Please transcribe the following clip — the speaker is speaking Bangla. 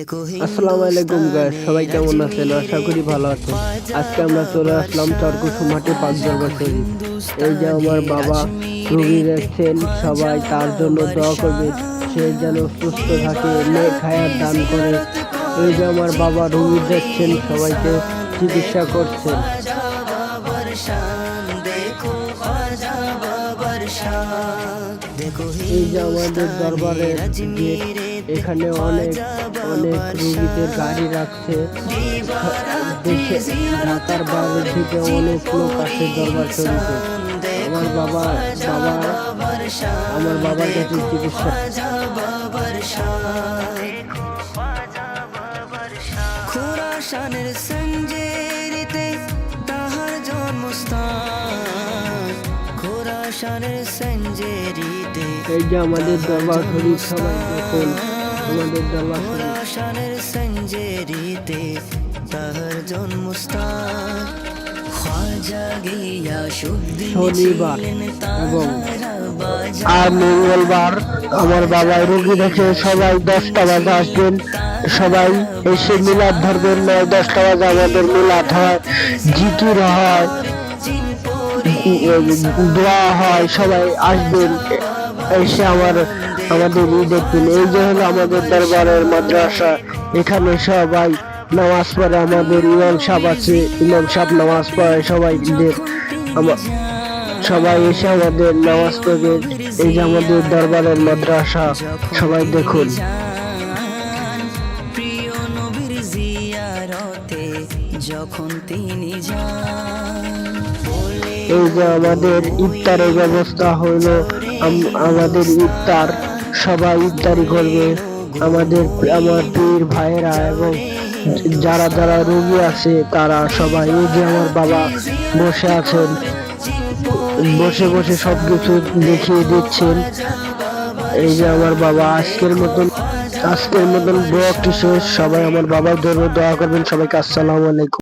আসসালামু আলাইকুম গাইস, সবাই কেমন আছেন? আশা করি ভালো আছেন। আজকে আমরা চলে আসলাম চরকুসু মাঠে পাক দরবার শরীফ। এই যে আমার বাবা রোগী দেখছেন, সবাই তার জন্য দোয়া করবে, সে যেন সুস্থ থাকে, নেক হায়াত দান করে। এই যে আমার বাবা রোগী দেখছেন, সবাইকে চিকিৎসা করছেন। এই যে আমাদের দরবারের গেট, এখানে অনেক অনেক রোগীদের গাড়ি রাখছে। দেশে ঢাকার বাইরে থেকে অনেক লোক আসে দরবার শরীফে। আমার বাবার কাছে চিকিৎসা। খুরাসানের সঞ্জেরিতে তাহার জন্মস্থান, খুরাসানের সঞ্জেরিতে। এই যে আমাদের দরবার শরীফ, সবাই দেখুন আমাদের দরবার শরীফ। খুরাসানের সঞ্জেরিতে তাহার জন্মস্থান। খাজা গিয়া শনিবার এবং আর মঙ্গলবার আমার বাবার রোগী দেখে সবাই 10টা বাজে আসবেন। সবাই এসে মিলাদ ধরবেন। 9-10টা বাজে আমাদের মিলাদ হয়, জিকির হয়, দোয়া হয়। সবাই আসবেন, এসে আমাদের দেখবেন। এই যে হলো আমাদের দরবারের মাদ্রাসা। এখানে সবাই নামাজ পড়ে। আমাদের ইমাম সাহেব আছে, ইমাম সাহেব নামাজ পড়ে। সবাই এসে আমাদের নামাজ পড়বে। এই যে আমাদের দরবারের মাদ্রাসা, সবাই দেখুন। প্রিয় নবীর জিয়ারতে যখন তিনি যান, এই যে আমাদের ইফতারের ব্যবস্থা হলো, আমাদের ইফতার, সবাই ইফতারি করবে। আমার পীর ভাইয়েরা এবং যারা যারা রোগী আছে তারা সবাই। এই যে আমার বাবা বসে আছেন, বসে বসে সবকিছু দেখিয়ে দিচ্ছেন। এই যে আমার বাবা। আজকের মতন ব্লগটি শেষ। সবাই আমার বাবার জন্য দোয়া করবেন। সবাইকে আসসালামু আলাইকুম।